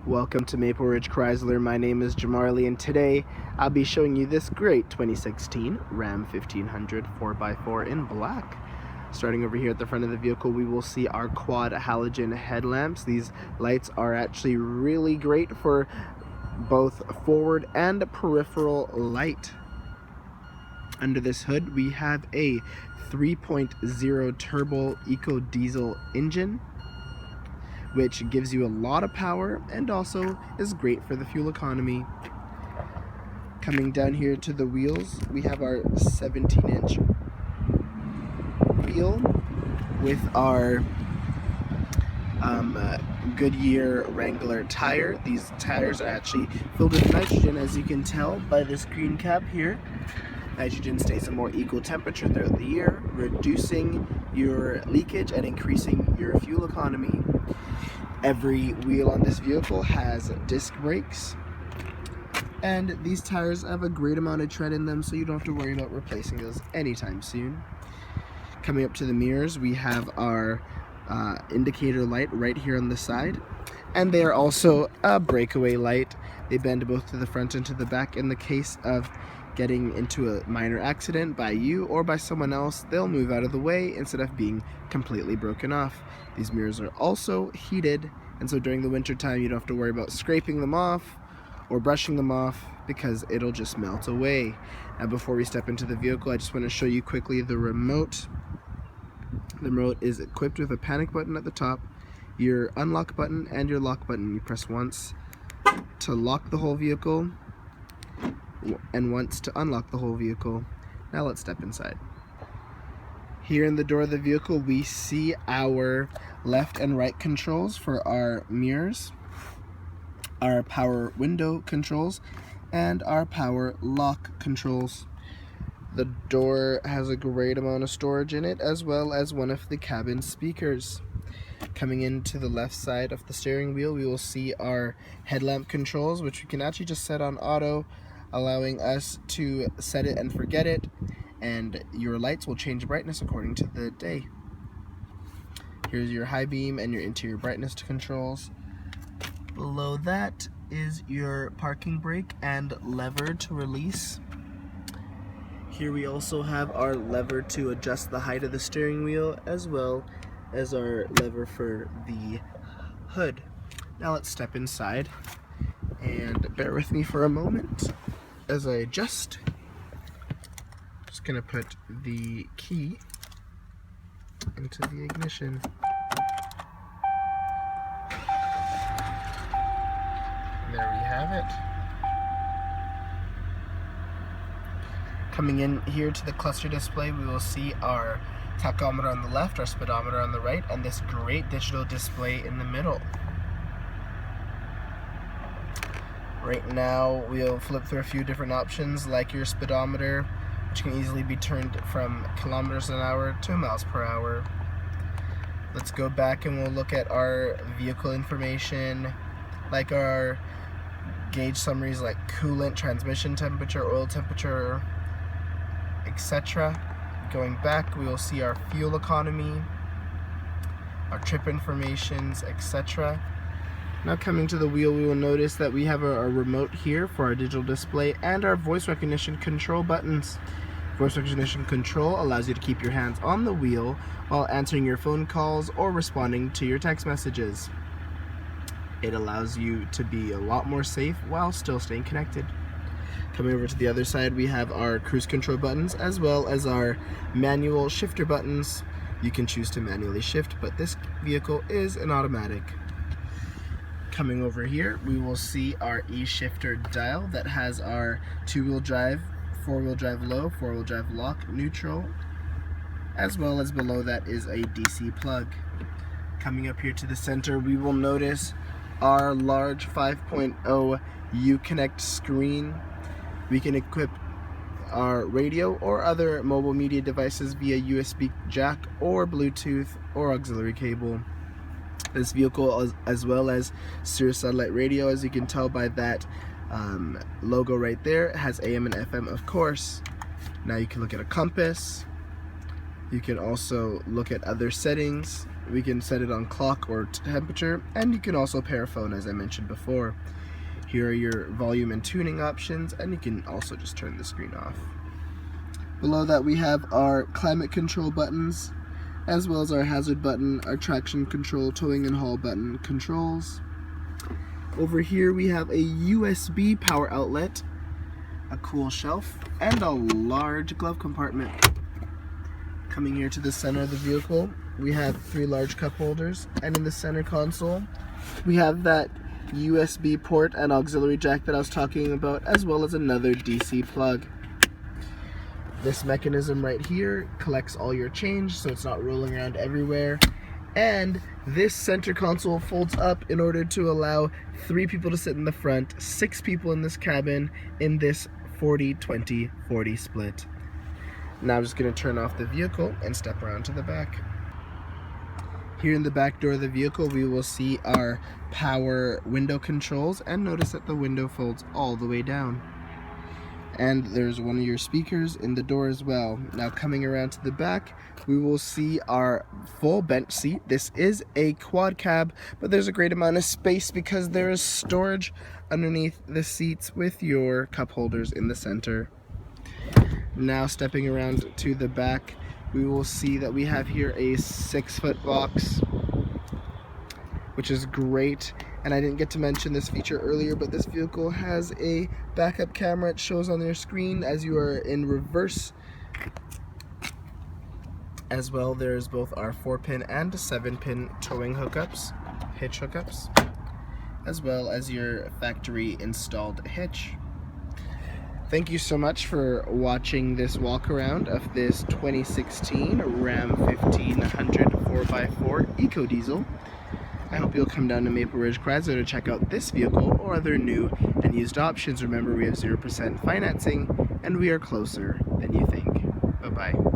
Welcome to Maple Ridge Chrysler. My name is Jamarly, and today I'll be showing you this great 2016 Ram 1500 4x4 in black. Starting over here at the front of the vehicle, we will see our quad halogen headlamps. These lights are actually really great for both forward and peripheral light. Under this hood, we have a 3.0 turbo EcoDiesel engine, which gives you a lot of power and also is great for the fuel economy. Coming down here to the wheels, we have our 17-inch wheel with our Goodyear Wrangler tire. These tires are actually filled with nitrogen, as you can tell by this green cap here. Nitrogen stays a more equal temperature throughout the year, reducing your leakage and increasing your fuel economy. Every wheel on this vehicle has disc brakes, and these tires have a great amount of tread in them, so you don't have to worry about replacing those anytime soon. Coming up to the mirrors, we have our indicator light right here on the side, and they are also a breakaway light. They bend both to the front and to the back. In the case of getting into a minor accident by you or by someone else, they'll move out of the way instead of being completely broken off. These mirrors are also heated, and so during the winter time you don't have to worry about scraping them off or brushing them off because it'll just melt away. Now, before we step into the vehicle, I just want to show you quickly the remote. The remote is equipped with a panic button at the top, your unlock button, and your lock button. You press once to lock the whole vehicle and once to unlock the whole vehicle. Now let's step inside. Here in the door of the vehicle, we see our left and right controls for our mirrors, our power window controls, and our power lock controls. The door has a great amount of storage in it, as well as one of the cabin speakers. Coming into the left side of the steering wheel, we will see our headlamp controls, which we can actually just set on auto, allowing us to set it and forget it, and your lights will change brightness according to the day. Here's your high beam and your interior brightness controls. Below that is your parking brake and lever to release. Here we also have our lever to adjust the height of the steering wheel, as well as our lever for the hood. Now let's step inside, and bear with me for a moment as I adjust. Just gonna put the key into the ignition. There we have it. Coming in here to the cluster display, we will see our tachometer on the left, our speedometer on the right, and this great digital display in the middle. Right now, we'll flip through a few different options, like your speedometer, which can easily be turned from kilometers an hour to miles per hour. Let's go back and we'll look at our vehicle information, like our gauge summaries like coolant, transmission temperature, oil temperature, etc. Going back, we will see our fuel economy, our trip informations, etc. Now coming to the wheel, we will notice that we have a remote here for our digital display and our voice recognition control buttons. Voice recognition control allows you to keep your hands on the wheel while answering your phone calls or responding to your text messages. It allows you to be a lot more safe while still staying connected. Coming over to the other side, we have our cruise control buttons as well as our manual shifter buttons. You can choose to manually shift, but this vehicle is an automatic. Coming over here, we will see our E-shifter dial that has our two-wheel drive, four-wheel drive low, four-wheel drive lock, neutral, as well as below that is a DC plug. Coming up here to the center, we will notice our large 5.0 Uconnect screen. We can equip our radio or other mobile media devices via USB jack or Bluetooth or auxiliary cable. This vehicle, as well as Sirius satellite radio, as you can tell by that logo right there, has AM and FM, of course. Now you can look at a compass. You can also look at other settings We can set it on clock or temperature, and you can also pair a phone, as I mentioned before. Here are your volume and tuning options, and you can also just turn the screen off. Below that we have our climate control buttons, as well as our hazard button, our traction control, towing and haul button controls. Over here we have a USB power outlet, a cool shelf, and a large glove compartment. Coming here to the center of the vehicle, we have 3 large cup holders, and in the center console we have that USB port and auxiliary jack that I was talking about, as well as another DC plug. This mechanism right here collects all your change so it's not rolling around everywhere, and this center console folds up in order to allow 3 people to sit in the front, 6 people in this cabin in this 40-20-40 split. Now I'm just going to turn off the vehicle and step around to the back. Here in the back door of the vehicle we will see our power window controls, and notice that the window folds all the way down. And there's one of your speakers in the door as well. Now coming around to the back, we will see our full bench seat. This is a quad cab, but there's a great amount of space because there is storage underneath the seats with your cup holders in the center. Now stepping around to the back, we will see that we have here a 6-foot box, which is great. And I didn't get to mention this feature earlier, but this vehicle has a backup camera. It shows on your screen as you are in reverse. As well, there's both our 4-pin and 7-pin towing hookups, hitch hookups, as well as your factory installed hitch. Thank you so much for watching this walk around of this 2016 Ram 1500 4x4 EcoDiesel. I hope you'll come down to Maple Ridge Chrysler to check out this vehicle or other new and used options. Remember, we have 0% financing, and we are closer than you think. Bye-bye.